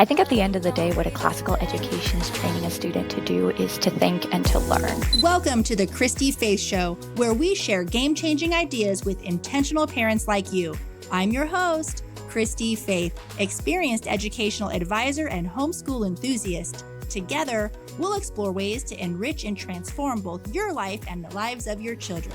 I think at the end of the day, what a classical education is training a student to do is to think and to learn. Welcome to the Christy Faith Show, where we share game-changing ideas with intentional parents like you. I'm your host, Christy Faith, experienced educational advisor and homeschool enthusiast. Together, we'll explore ways to enrich and transform both your life and the lives of your children.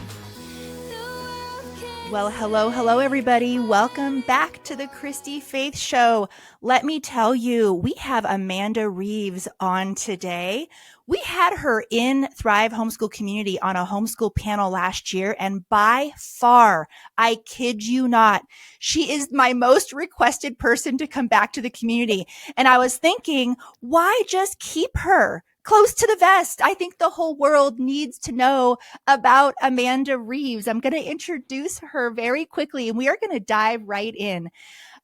Well, hello, everybody. Welcome back to the Christy Faith Show. Let me tell you, we have Amanda Reeves on today. We had her in Thrive Homeschool Community on a homeschool panel last year, and by far, I kid you not, she is my most requested person to come back to the community. And I was thinking, why just keep her close to the vest? I think the whole world needs to know about Amanda Reeves. I'm going to introduce her very quickly, and we are going to dive right in.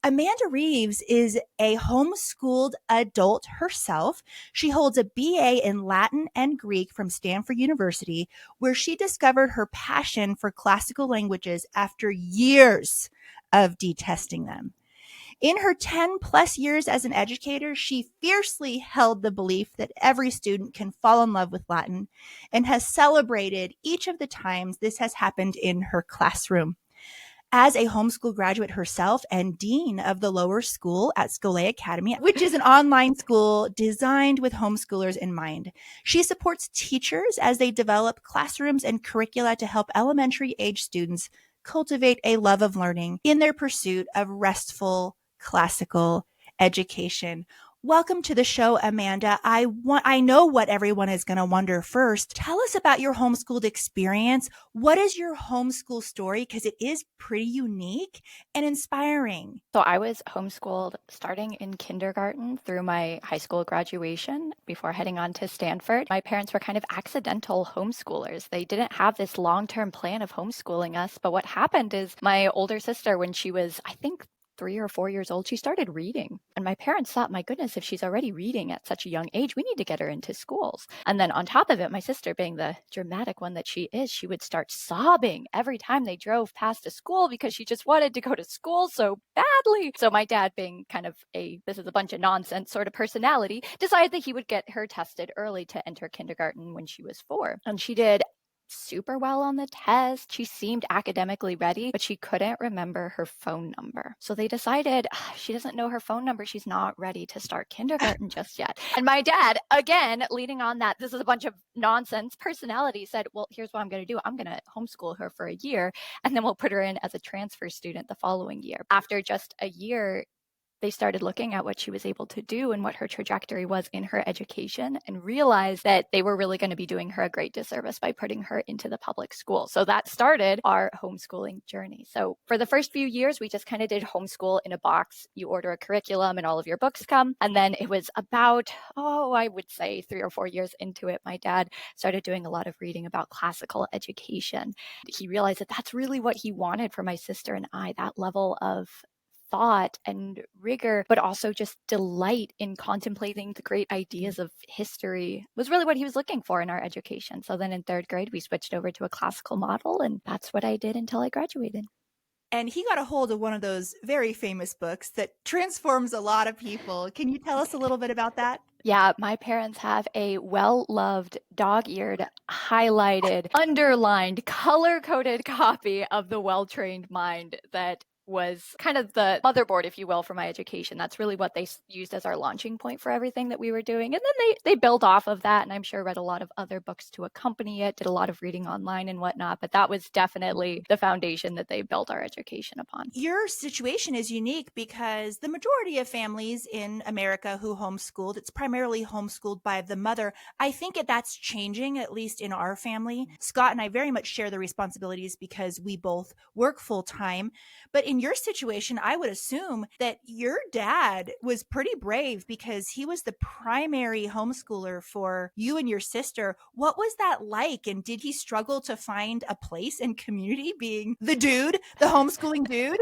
Amanda Reeves is a homeschooled adult herself. She holds a BA in Latin and Greek from Stanford University, where she discovered her passion for classical languages after years of detesting them. In her 10 plus years as an educator, she fiercely held the belief that every student can fall in love with Latin and has celebrated each of the times this has happened in her classroom. As a homeschool graduate herself and dean of the lower school at Scholé Academy, which is an online school designed with homeschoolers in mind, she supports teachers as they develop classrooms and curricula to help elementary age students cultivate a love of learning in their pursuit of restful classical education. Welcome to the show, Amanda. I know what everyone is going to wonder first. Tell us about your homeschooled experience. What is your homeschool story? Because it is pretty unique and inspiring. So I was homeschooled starting in kindergarten through my high school graduation before heading on to Stanford. My parents were kind of accidental homeschoolers. They didn't have this long-term plan of homeschooling us. But what happened is my older sister, when she was, I think, 3 or 4 years old, she started reading. And my parents thought, my goodness, if she's already reading at such a young age, we need to get her into schools. And then on top of it, my sister, being the dramatic one that she is, she would start sobbing every time they drove past a school because she just wanted to go to school so badly. So my dad, being kind of this is a bunch of nonsense sort of personality, decided that he would get her tested early to enter kindergarten when she was 4. And she did super well on the test. She seemed academically ready, but she couldn't remember her phone number. So they decided, she doesn't know her phone number, she's not ready to start kindergarten just yet. And my dad, again, leading on that, this is a bunch of nonsense personality, said, well, here's what I'm going to do. I'm going to homeschool her for a year, and then we'll put her in as a transfer student the following year. After just a year, they started looking at what she was able to do and what her trajectory was in her education, and realized that they were really going to be doing her a great disservice by putting her into the public school. So that started our homeschooling journey. So for the first few years, we just kind of did homeschool in a box. You order a curriculum and all of your books come. And then it was about, I would say 3 or 4 years into it, my dad started doing a lot of reading about classical education. He realized that that's really what he wanted for my sister and I, that level of thought and rigor, but also just delight in contemplating the great ideas of history was really what he was looking for in our education. So then in 3rd grade, we switched over to a classical model, and that's what I did until I graduated. And he got a hold of one of those very famous books that transforms a lot of people. Can you tell us a little bit about that? Yeah, my parents have a well-loved, dog-eared, highlighted, underlined, color-coded copy of The Well-Trained Mind that was kind of the motherboard, if you will, for my education. That's really what they used as our launching point for everything that we were doing. And then they built off of that, and I'm sure read a lot of other books to accompany it, did a lot of reading online and whatnot, but that was definitely the foundation that they built our education upon. Your situation is unique because the majority of families in America who homeschooled, it's primarily homeschooled by the mother. I think that's changing, at least in our family. Scott and I very much share the responsibilities because we both work full time. But in your situation, I would assume that your dad was pretty brave because he was the primary homeschooler for you and your sister. What was that like? And did he struggle to find a place in community being the dude, the homeschooling dude?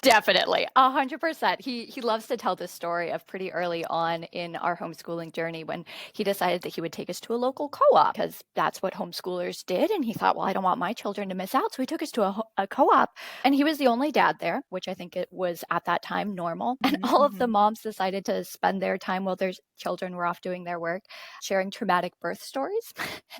Definitely, 100%. He loves to tell this story of pretty early on in our homeschooling journey when he decided that he would take us to a local co-op because that's what homeschoolers did. And he thought, well, I don't want my children to miss out. So he took us to a co-op, and he was the only dad there. childcare, which I think it was at that time normal. And Mhm, all of the mhm. moms decided to spend their time while their children were off doing their work sharing traumatic birth stories.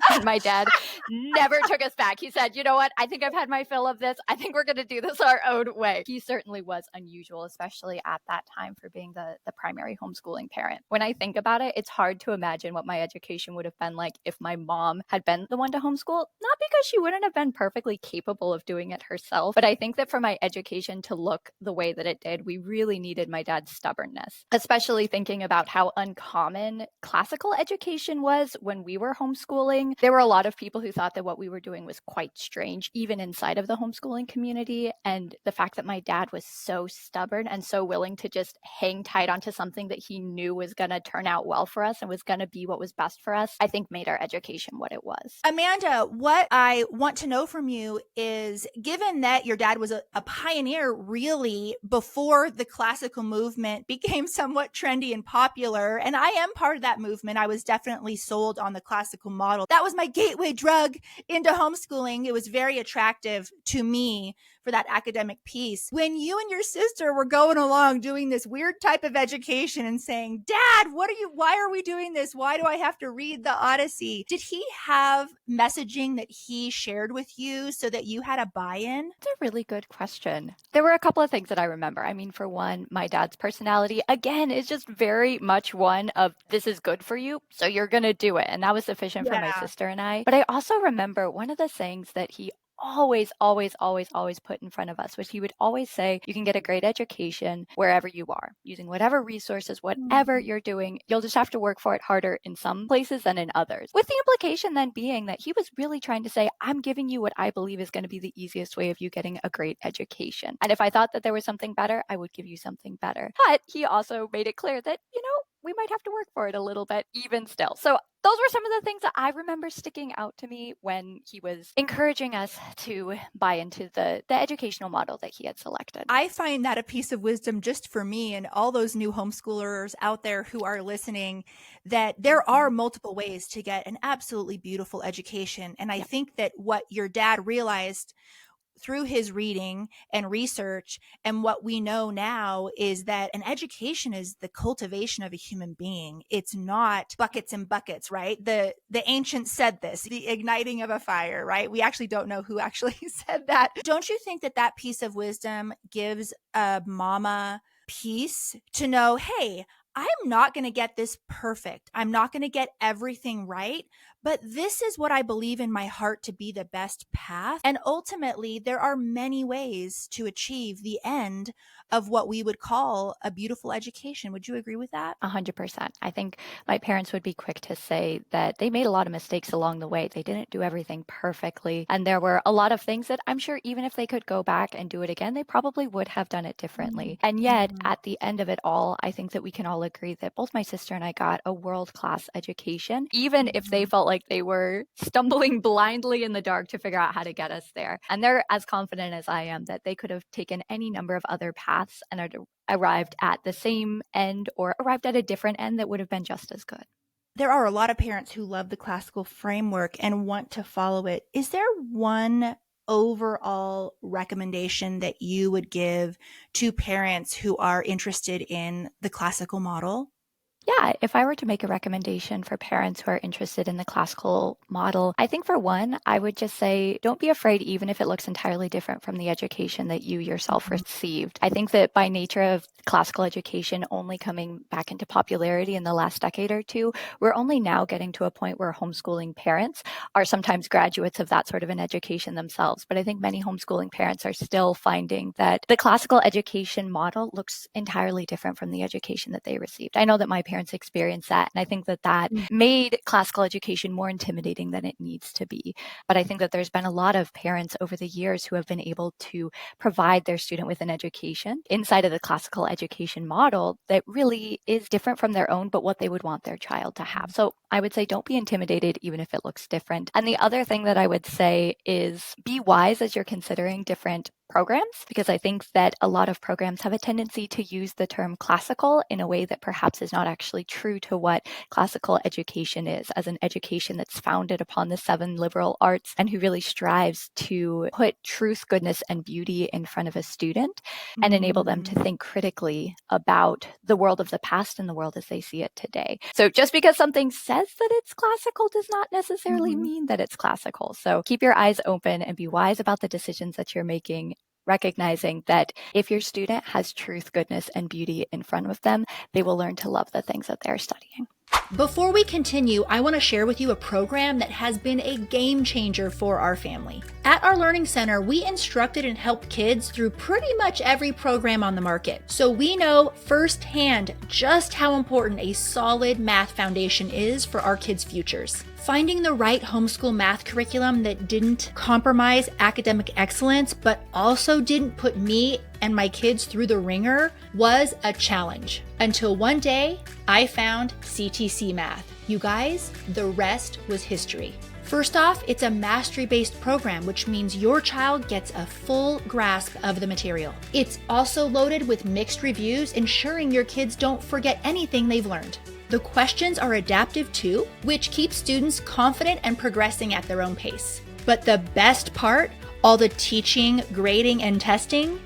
And my dad never took us back. He said, you know what? I think I've had my fill of this. I think we're going to do this our own way. He certainly was unusual, especially at that time for being the primary homeschooling parent. When I think about it, it's hard to imagine what my education would have been like if my mom had been the one to homeschool, not because she wouldn't have been perfectly capable of doing it herself, but I think that for my education to look the way that it did, we really needed my dad's stubbornness, especially thinking about how uncommon classical education was when we were homeschooling. There were a lot of people who thought that what we were doing was quite strange, even inside of the homeschooling community. And the fact that my dad was so stubborn and so willing to just hang tight onto something that he knew was going to turn out well for us and was going to be what was best for us, I think made our education what it was. Amanda, what I want to know from you is, given that your dad was a pioneer really before the classical movement became somewhat trendy and popular, and I am part of that movement. I was definitely sold on the classical model. That was my gateway drug into homeschooling. It was very attractive to me for that academic piece. When you and your sister were going along doing this weird type of education and saying, Dad, why are we doing this? Why do I have to read the Odyssey? Did he have messaging that he shared with you so that you had a buy-in? That's a really good question. There were a couple of things that I remember. I mean, for one, my dad's personality, again, is just very much one of this is good for you, so you're going to do it. And that was sufficient for my Yeah. sister and I. But I also remember one of the sayings that he always put in front of us, which he would always say, you can get a great education wherever you are, using whatever resources, whatever you're doing. You'll just have to work for it harder in some places than in others. With the implication then being that he was really trying to say, I'm giving you what I believe is going to be the easiest way of you getting a great education. And if I thought that there was something better, I would give you something better. But he also made it clear that, we might have to work for it a little bit even still. So those were some of the things that I remember sticking out to me when he was encouraging us to buy into the educational model that he had selected. I find that a piece of wisdom just for me and all those new homeschoolers out there who are listening, that there are multiple ways to get an absolutely beautiful education. And I think that what your dad realized through his reading and research and what we know now is that an education is the cultivation of a human being. It's not buckets and buckets, right? The ancients said this, the igniting of a fire, right? We actually don't know who actually said that. Don't you think that that piece of wisdom gives a mama peace to know, hey, I'm not going to get this perfect. I'm not going to get everything right, but this is what I believe in my heart to be the best path. And ultimately, there are many ways to achieve the end of what we would call a beautiful education. Would you agree with that? 100%. I think my parents would be quick to say that they made a lot of mistakes along the way. They didn't do everything perfectly. And there were a lot of things that I'm sure even if they could go back and do it again, they probably would have done it differently. And yet, at the end of it all, I think that we can all agree that both my sister and I got a world-class education, even if they felt like they were stumbling blindly in the dark to figure out how to get us there. And they're as confident as I am that they could have taken any number of other paths and arrived at the same end or arrived at a different end that would have been just as good. There are a lot of parents who love the classical framework and want to follow it. Is there one overall recommendation that you would give to parents who are interested in the classical model? Yeah, if I were to make a recommendation for parents who are interested in the classical model, I think for one, I would just say don't be afraid, even if it looks entirely different from the education that you yourself received. I think that by nature of classical education only coming back into popularity in the last decade or two, we're only now getting to a point where homeschooling parents are sometimes graduates of that sort of an education themselves. But I think many homeschooling parents are still finding that the classical education model looks entirely different from the education that they received. I know that my parents experienced that. And I think that that made classical education more intimidating than it needs to be. But I think that there's been a lot of parents over the years who have been able to provide their student with an education inside of the classical education model that really is different from their own, but what they would want their child to have. So I would say don't be intimidated, even if it looks different. And the other thing that I would say is be wise as you're considering different programs, because I think that a lot of programs have a tendency to use the term classical in a way that perhaps is not actually true to what classical education is, as an education that's founded upon the 7 liberal arts and who really strives to put truth, goodness, and beauty in front of a student and enable them to think critically about the world of the past and the world as they see it today. So just because something says that it's classical does not necessarily mean that it's classical. So keep your eyes open and be wise about the decisions that you're making, recognizing that if your student has truth, goodness, and beauty in front of them, they will learn to love the things that they're studying. Before we continue, I want to share with you a program that has been a game changer for our family. At our Learning Center, we instructed and helped kids through pretty much every program on the market. So we know firsthand just how important a solid math foundation is for our kids' futures. Finding the right homeschool math curriculum that didn't compromise academic excellence, but also didn't put me and my kids through the ringer was a challenge. Until one day, I found CTC Math. You guys, the rest was history. First off, it's a mastery-based program, which means your child gets a full grasp of the material. It's also loaded with mixed reviews, ensuring your kids don't forget anything they've learned. The questions are adaptive too, which keeps students confident and progressing at their own pace. But the best part, all the teaching, grading, and testing,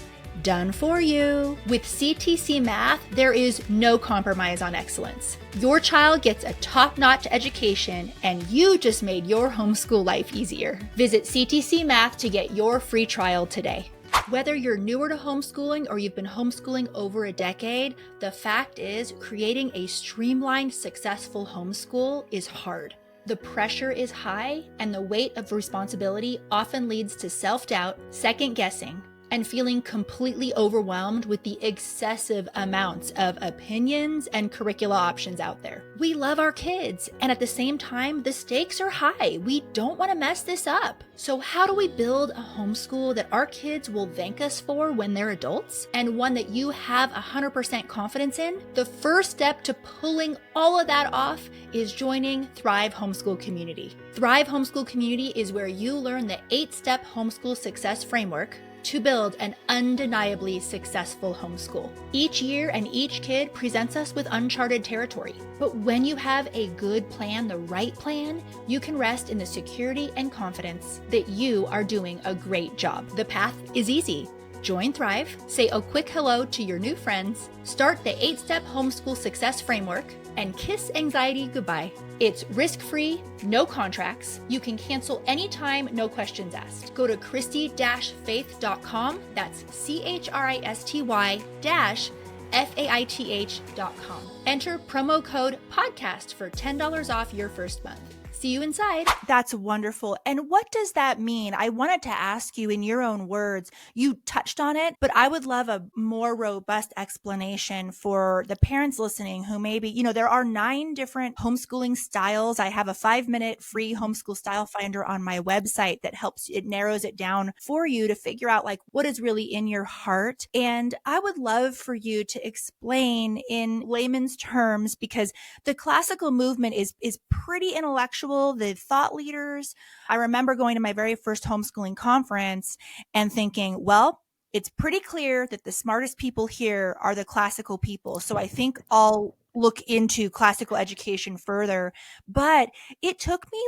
done for you. With CTC Math, there is no compromise on excellence. Your child gets a top-notch education, and you just made your homeschool life easier. Visit CTC Math to get your free trial today. Whether you're newer to homeschooling or you've been homeschooling over a decade, the fact is creating a streamlined, successful homeschool is hard. The pressure is high, and the weight of responsibility often leads to self-doubt, second-guessing, and feeling completely overwhelmed with the excessive amounts of opinions and curricula options out there. We love our kids, and at the same time, the stakes are high. We don't want to mess this up. So how do we build a homeschool that our kids will thank us for when they're adults, and one that you have 100% confidence in? The first step to pulling all of that off is joining Thrive Homeschool Community. Thrive Homeschool Community is where you learn the 8-step homeschool success framework to build an undeniably successful homeschool. Each year and each kid presents us with uncharted territory. But when you have a good plan, the right plan, you can rest in the security and confidence that you are doing a great job. The path is easy. Join Thrive, say a quick hello to your new friends, start the 8-step homeschool success framework, and kiss anxiety goodbye. It's risk-free, no contracts. You can cancel anytime, no questions asked. Go to christy-faith.com. That's CHRISTY-FAITH.com. Enter promo code podcast for $10 off your first month. See you inside. That's wonderful. And what does that mean? I wanted to ask you in your own words. You touched on it, but I would love a more robust explanation for the parents listening who maybe, there are 9 different homeschooling styles. I have a 5-minute free homeschool style finder on my website that it narrows it down for you to figure out what is really in your heart. And I would love for you to explain in layman's terms, because the classical movement is pretty intellectual. The thought leaders. I remember going to my very first homeschooling conference and thinking, well, it's pretty clear that the smartest people here are the classical people. So I think I'll look into classical education further. But it took me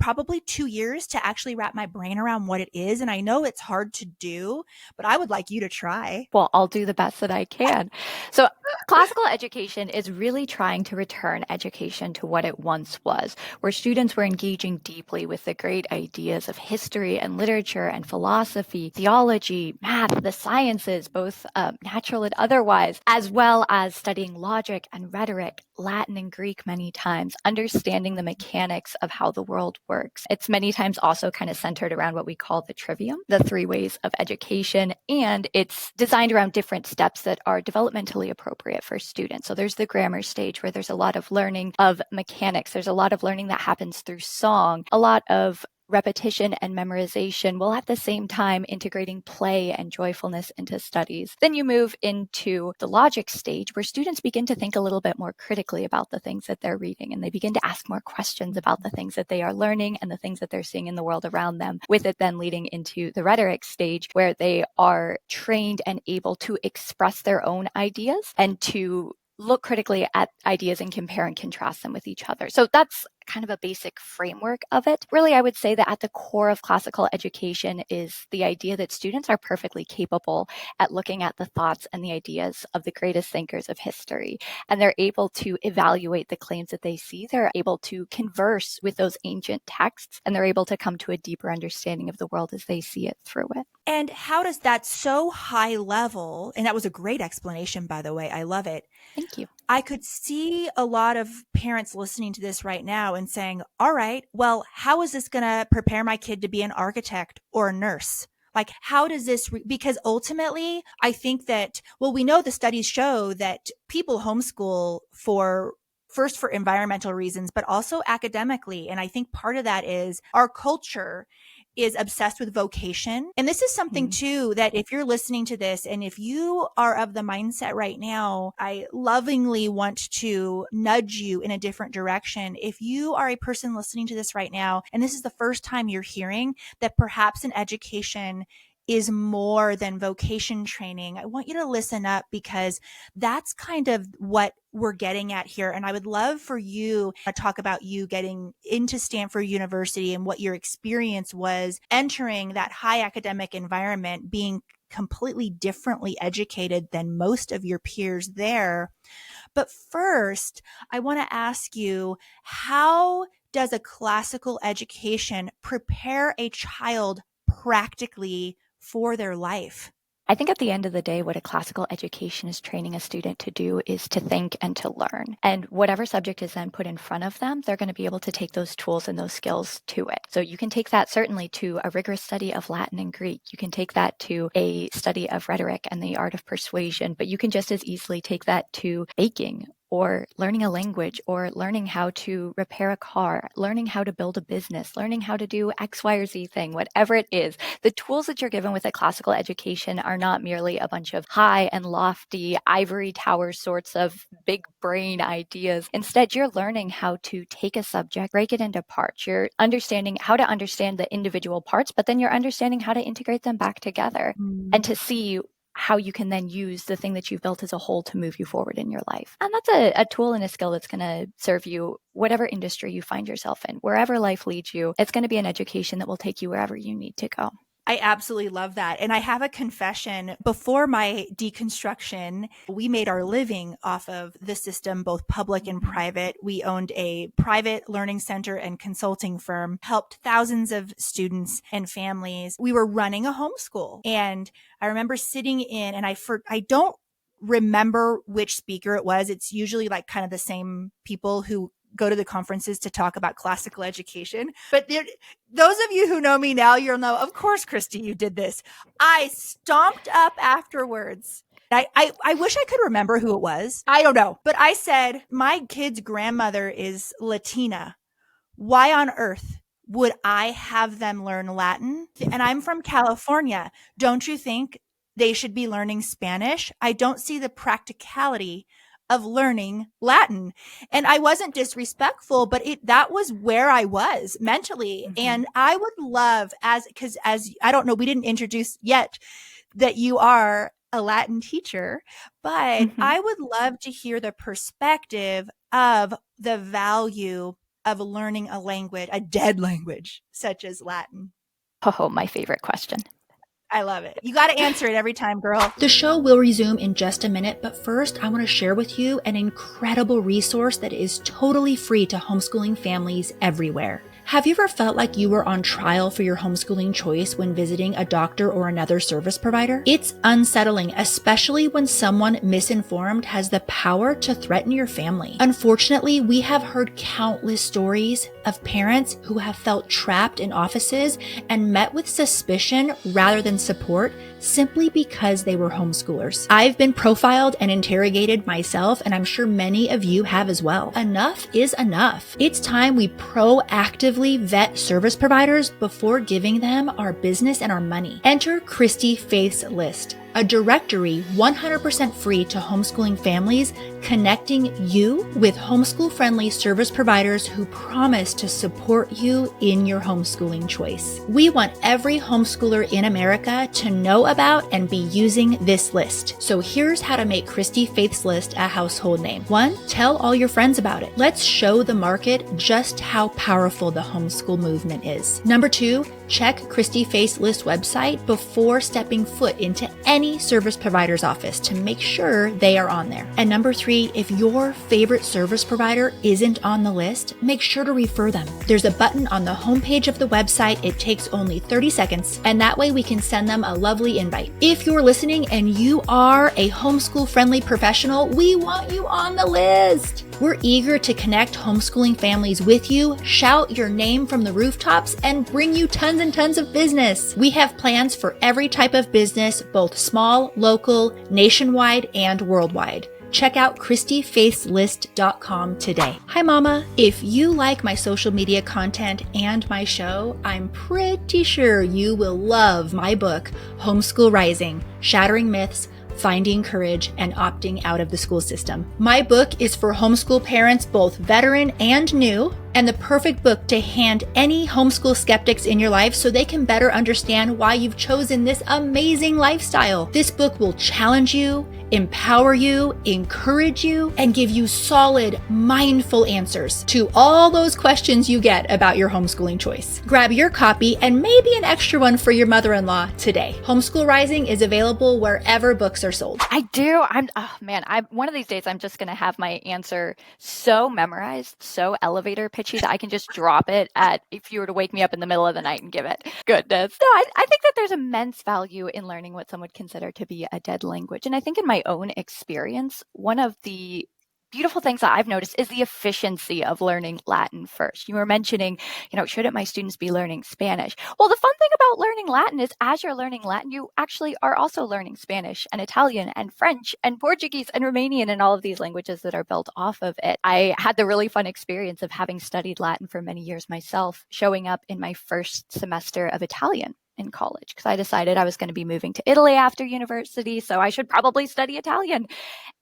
probably 2 years to actually wrap my brain around what it is. And I know it's hard to do, but I would like you to try. Well, I'll do the best that I can. So classical education is really trying to return education to what it once was, where students were engaging deeply with the great ideas of history and literature and philosophy, theology, math, the sciences, both natural and otherwise, as well as studying logic and rhetoric, Latin and Greek many times, understanding the mechanics of how the world works. It's many times also kind of centered around what we call the trivium, the 3 ways of education, and it's designed around different steps that are developmentally appropriate for students. So there's the grammar stage where there's a lot of learning of mechanics. There's a lot of learning that happens through song, a lot of repetition and memorization while at the same time integrating play and joyfulness into studies. Then you move into the logic stage where students begin to think a little bit more critically about the things that they're reading, and they begin to ask more questions about the things that they are learning and the things that they're seeing in the world around them, with it then leading into the rhetoric stage where they are trained and able to express their own ideas and to look critically at ideas and compare and contrast them with each other. So that's kind of a basic framework of it. Really, I would say that at the core of classical education is the idea that students are perfectly capable at looking at the thoughts and the ideas of the greatest thinkers of history. And they're able to evaluate the claims that they see. They're able to converse with those ancient texts, and they're able to come to a deeper understanding of the world as they see it through it. And how does that so high level, and that was a great explanation, by the way, I love it. Thank you. I could see a lot of parents listening to this right now and saying, all right, well, how is this going to prepare my kid to be an architect or a nurse? Like, how does this, because ultimately, I think that, well, we know the studies show that people homeschool first for environmental reasons, but also academically. And I think part of that is our culture is obsessed with vocation. And this is something too, that if you're listening to this and if you are of the mindset right now, I lovingly want to nudge you in a different direction. If you are a person listening to this right now, and this is the first time you're hearing that perhaps an education is more than vocation training, I want you to listen up, because that's kind of what we're getting at here. And I would love for you to talk about you getting into Stanford University and what your experience was entering that high academic environment, being completely differently educated than most of your peers there. But first, I want to ask you, how does a classical education prepare a child practically for their life? I think at the end of the day, what a classical education is training a student to do is to think and to learn. And whatever subject is then put in front of them, they're going to be able to take those tools and those skills to it. So you can take that certainly to a rigorous study of Latin and Greek. You can take that to a study of rhetoric and the art of persuasion, but you can just as easily take that to baking, or learning a language, or learning how to repair a car, learning how to build a business, learning how to do X, Y, or Z thing, whatever it is. The tools that you're given with a classical education are not merely a bunch of high and lofty ivory tower sorts of big brain ideas. Instead, you're learning how to take a subject, break it into parts. You're understanding how to understand the individual parts, but then you're understanding how to integrate them back together and to see how you can then use the thing that you've built as a whole to move you forward in your life. And that's a tool and a skill that's going to serve you whatever industry you find yourself in. Wherever life leads you, it's going to be an education that will take you wherever you need to go. I absolutely love that. And I have a confession. Before my deconstruction, we made our living off of the system, both public and private. We owned a private learning center and consulting firm, helped thousands of students and families. We were running a homeschool. And I remember sitting in, and I don't remember which speaker it was. It's usually like kind of the same people who go to the conferences to talk about classical education. But those of you who know me now, you'll know, of course, Christy, you did this. I stomped up afterwards. I wish I could remember who it was. I don't know. But I said, my kid's grandmother is Latina. Why on earth would I have them learn Latin? And I'm from California. Don't you think they should be learning Spanish? I don't see the practicality of learning Latin. And I wasn't disrespectful, but that was where I was mentally. And I would love, because I don't know, we didn't introduce yet that you are a Latin teacher, but I would love to hear the perspective of the value of learning a language, a dead language, such as Latin. Oh, my favorite question. I love it. You got to answer it every time, girl. The show will resume in just a minute, but first I want to share with you an incredible resource that is totally free to homeschooling families everywhere. Have you ever felt like you were on trial for your homeschooling choice when visiting a doctor or another service provider? It's unsettling, especially when someone misinformed has the power to threaten your family. Unfortunately, we have heard countless stories of parents who have felt trapped in offices and met with suspicion rather than support simply because they were homeschoolers. I've been profiled and interrogated myself, and I'm sure many of you have as well. Enough is enough. It's time we proactively objectively vet service providers before giving them our business and our money. Enter Christy Faith's list, a directory 100% free to homeschooling families, connecting you with homeschool-friendly service providers who promise to support you in your homeschooling choice. We want every homeschooler in America to know about and be using this list. So here's how to make Christy Faith's list a household name. 1, tell all your friends about it. Let's show the market just how powerful the homeschool movement is. Number 2, check Christy Faith's list website before stepping foot into any service provider's office to make sure they are on there. And number 3, if your favorite service provider isn't on the list, make sure to refer them. There's a button on the homepage of the website. It takes only 30 seconds, and that way we can send them a lovely invite. If you're listening and you are a homeschool-friendly professional, we want you on the list. We're eager to connect homeschooling families with you, shout your name from the rooftops, and bring you tons and tons of business. We have plans for every type of business, both small, local, nationwide, and worldwide. Check out ChristyFaithsList.com today. Hi, Mama. If you like my social media content and my show, I'm pretty sure you will love my book, Homeschool Rising, Shattering Myths, Finding Courage, and Opting Out of the School System. My book is for homeschool parents, both veteran and new, and the perfect book to hand any homeschool skeptics in your life so they can better understand why you've chosen this amazing lifestyle. This book will challenge you, empower you, encourage you, and give you solid, mindful answers to all those questions you get about your homeschooling choice. Grab your copy and maybe an extra one for your mother-in-law today. Homeschool Rising is available wherever books are sold. I do. One of these days I'm just going to have my answer so memorized, so elevator pitchy that I can just drop it at if you were to wake me up in the middle of the night and give it. Goodness. No, I think that there's immense value in learning what some would consider to be a dead language. And I think in my own experience, one of the beautiful things that I've noticed is the efficiency of learning Latin first. You were mentioning, shouldn't my students be learning Spanish? Well, the fun thing about learning Latin is as you're learning Latin, you actually are also learning Spanish and Italian and French and Portuguese and Romanian and all of these languages that are built off of it. I had the really fun experience of having studied Latin for many years myself, showing up in my first semester of Italian in college because I decided I was going to be moving to Italy after university, so I should probably study Italian.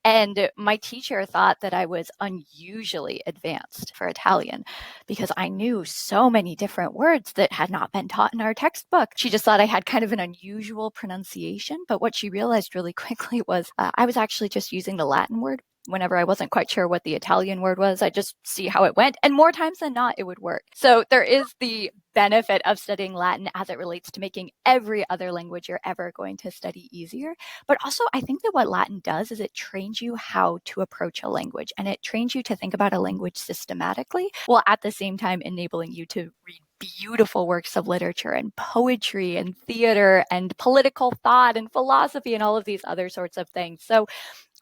And my teacher thought that I was unusually advanced for Italian because I knew so many different words that had not been taught in our textbook. She just thought I had kind of an unusual pronunciation. But what she realized really quickly was I was actually just using the Latin word. Whenever I wasn't quite sure what the Italian word was, I just see how it went. And more times than not, it would work. So there is the benefit of studying Latin as it relates to making every other language you're ever going to study easier. But also, I think that what Latin does is it trains you how to approach a language, and it trains you to think about a language systematically, while at the same time enabling you to read beautiful works of literature and poetry and theater and political thought and philosophy and all of these other sorts of things. So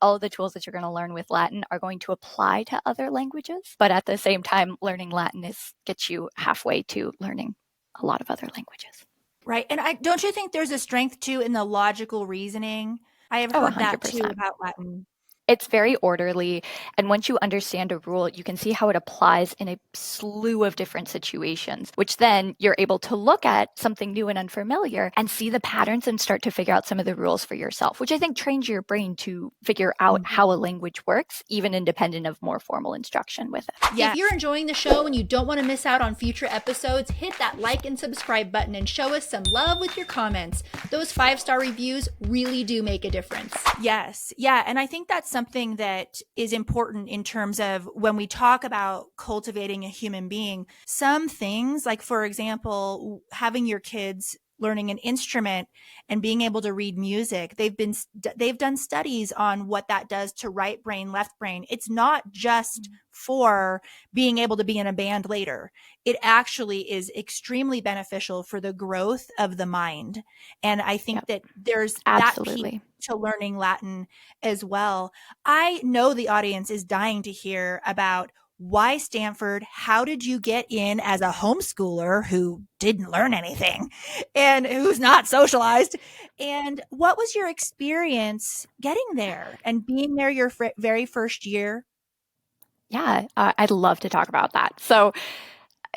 all of the tools that you're going to learn with Latin are going to apply to other languages, but at the same time, learning Latin gets you halfway to learning a lot of other languages. Right. And don't you think there's a strength too in the logical reasoning? I have heard that too 100%. about Latin. It's very orderly. And once you understand a rule, you can see how it applies in a slew of different situations, which then you're able to look at something new and unfamiliar and see the patterns and start to figure out some of the rules for yourself, which I think trains your brain to figure out how a language works, even independent of more formal instruction with it. Yes. If you're enjoying the show and you don't want to miss out on future episodes, hit that like and subscribe button and show us some love with your comments. Those 5-star reviews really do make a difference. Yes. Yeah. And I think that's something that is important in terms of when we talk about cultivating a human being. Some things, like, for example, having your kids learning an instrument and being able to read music, they've done studies on what that does to right brain, left brain. It's not just for being able to be in a band later. It actually is extremely beneficial for the growth of the mind. And I think that there's Absolutely. that piece to learning Latin as well. I know the audience is dying to hear about why Stanford? How did you get in as a homeschooler who didn't learn anything and who's not socialized? And what was your experience getting there and being there your very first year? Yeah, I'd love to talk about that. So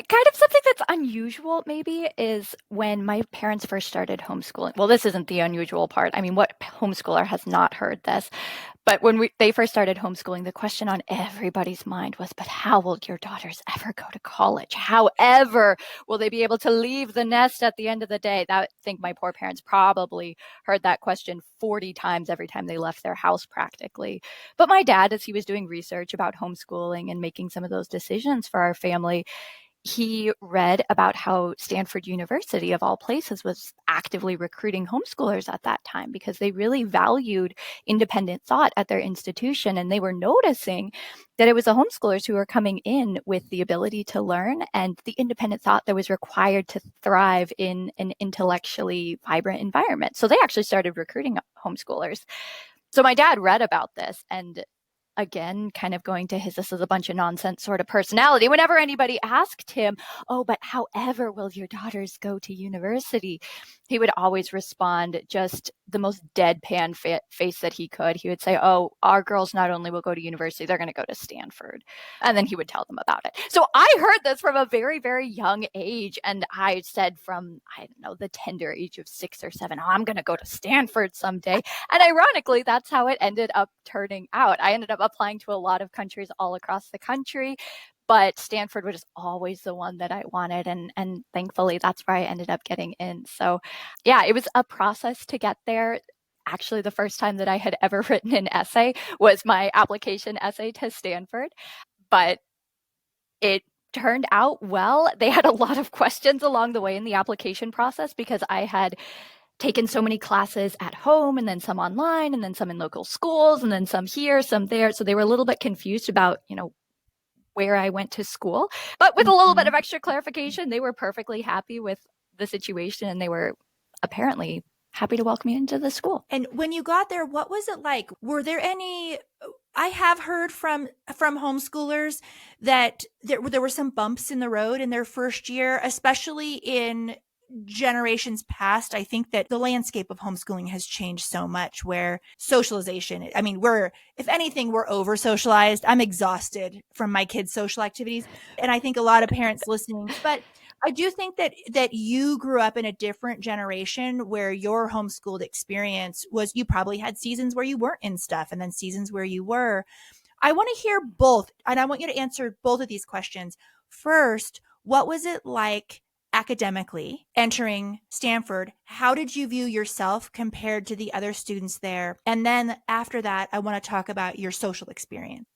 Kind of something that's unusual, maybe, is when my parents first started homeschooling. Well, this isn't the unusual part. I mean, what homeschooler has not heard this? But when they first started homeschooling, the question on everybody's mind was, but how will your daughters ever go to college? However, will they be able to leave the nest at the end of the day? I think my poor parents probably heard that question 40 times every time they left their house practically. But my dad, as he was doing research about homeschooling and making some of those decisions for our family, he read about how Stanford University, of all places, was actively recruiting homeschoolers at that time because they really valued independent thought at their institution. And they were noticing that it was the homeschoolers who were coming in with the ability to learn and the independent thought that was required to thrive in an intellectually vibrant environment. So they actually started recruiting homeschoolers. So my dad read about this, and again, kind of going to his this is a bunch of nonsense sort of personality. Whenever anybody asked him, oh, but however will your daughters go to university? He would always respond just the most deadpan face that he could. He would say, oh, our girls not only will go to university, they're going to go to Stanford. And then he would tell them about it. So I heard this from a very, very young age. And I said from, I don't know, the tender age of 6 or 7, oh, I'm going to go to Stanford someday. And ironically, that's how it ended up turning out. I ended up applying to a lot of countries all across the country, but Stanford was always the one that I wanted. And thankfully, that's where I ended up getting in. So yeah, it was a process to get there. Actually, the first time that I had ever written an essay was my application essay to Stanford, but it turned out well. They had a lot of questions along the way in the application process because I had taken so many classes at home and then some online and then some in local schools and then some here, some there. So they were a little bit confused about, where I went to school. But with a little bit of extra clarification, they were perfectly happy with the situation and they were apparently happy to welcome me into the school. And when you got there, what was it like? Were there any, I have heard from homeschoolers that there were some bumps in the road in their first year, especially in generations past. I think that the landscape of homeschooling has changed so much where socialization, I mean, if anything, we're over socialized. I'm exhausted from my kids' social activities. And I think a lot of parents listening, but I do think that you grew up in a different generation where your homeschooled experience was, you probably had seasons where you weren't in stuff and then seasons where you were. I want to hear both. And I want you to answer both of these questions. First, what was it like academically entering Stanford? How did you view yourself compared to the other students there? And then after that, I want to talk about your social experience.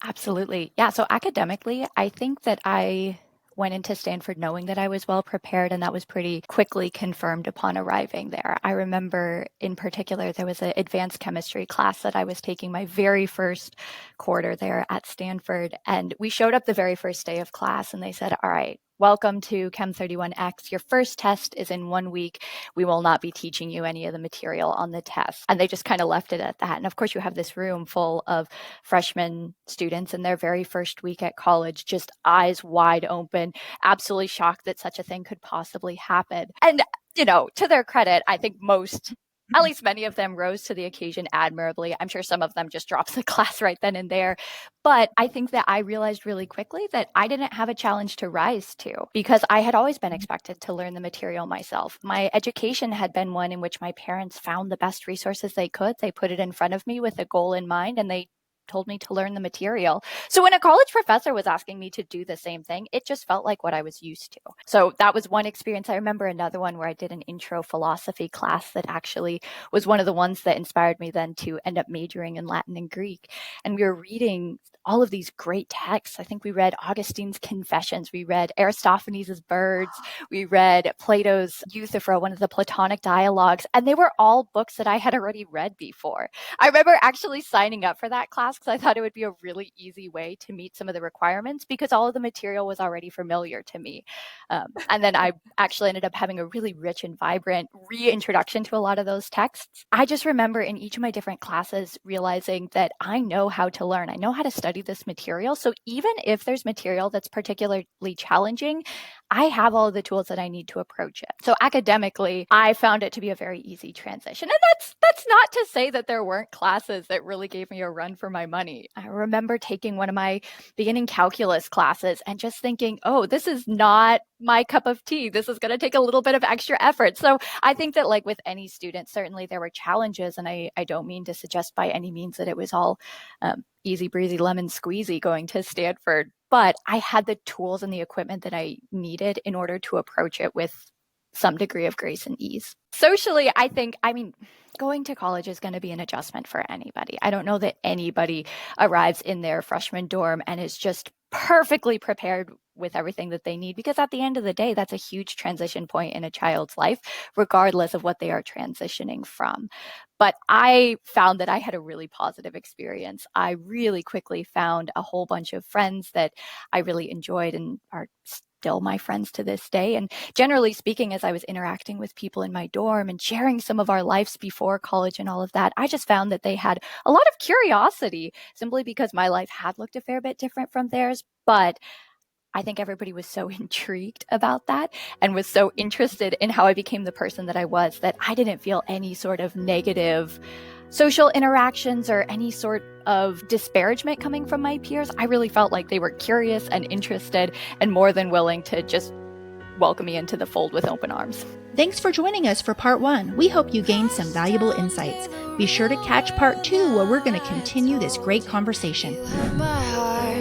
Absolutely. Yeah. So academically, I think that I went into Stanford knowing that I was well prepared, and that was pretty quickly confirmed upon arriving there. I remember in particular, there was an advanced chemistry class that I was taking my very first quarter there at Stanford. And we showed up the very first day of class and they said, all right, welcome to Chem 31X. Your first test is in 1 week. We will not be teaching you any of the material on the test. And they just kind of left it at that. And of course, you have this room full of freshman students in their very first week at college, just eyes wide open, absolutely shocked that such a thing could possibly happen. And, to their credit, I think at least many of them rose to the occasion admirably. I'm sure some of them just dropped the class right then and there. But I think that I realized really quickly that I didn't have a challenge to rise to because I had always been expected to learn the material myself. My education had been one in which my parents found the best resources they could. They put it in front of me with a goal in mind, and they told me to learn the material. So when a college professor was asking me to do the same thing, it just felt like what I was used to. So that was one experience. I remember another one where I did an intro philosophy class that actually was one of the ones that inspired me then to end up majoring in Latin and Greek. And we were reading all of these great texts. I think we read Augustine's Confessions. We read Aristophanes' Birds. We read Plato's Euthyphro, one of the Platonic dialogues. And they were all books that I had already read before. I remember actually signing up for that class because I thought it would be a really easy way to meet some of the requirements because all of the material was already familiar to me. And then I actually ended up having a really rich and vibrant reintroduction to a lot of those texts. I just remember in each of my different classes realizing that I know how to learn. I know how to study this material. So even if there's material that's particularly challenging, I have all of the tools that I need to approach it. So academically, I found it to be a very easy transition. And that's not to say that there weren't classes that really gave me a run for my money. I remember taking one of my beginning calculus classes and just thinking, oh, this is not my cup of tea. This is going to take a little bit of extra effort. So I think that like with any student, certainly there were challenges. And I don't mean to suggest by any means that it was all easy breezy lemon squeezy going to Stanford, but I had the tools and the equipment that I needed in order to approach it with some degree of grace and ease. Socially, I mean, going to college is going to be an adjustment for anybody. I don't know that anybody arrives in their freshman dorm and is just perfectly prepared with everything that they need, because at the end of the day, that's a huge transition point in a child's life, regardless of what they are transitioning from. But I found that I had a really positive experience. I really quickly found a whole bunch of friends that I really enjoyed and are still my friends to this day. And generally speaking, as I was interacting with people in my dorm and sharing some of our lives before college and all of that, I just found that they had a lot of curiosity, simply because my life had looked a fair bit different from theirs. But I think everybody was so intrigued about that and was so interested in how I became the person that I was, that I didn't feel any sort of negative social interactions or any sort of disparagement coming from my peers. I really felt like they were curious and interested and more than willing to just welcome me into the fold with open arms. Thanks for joining us for part 1. We hope you gained some valuable insights. Be sure to catch part 2, where we're going to continue this great conversation. My heart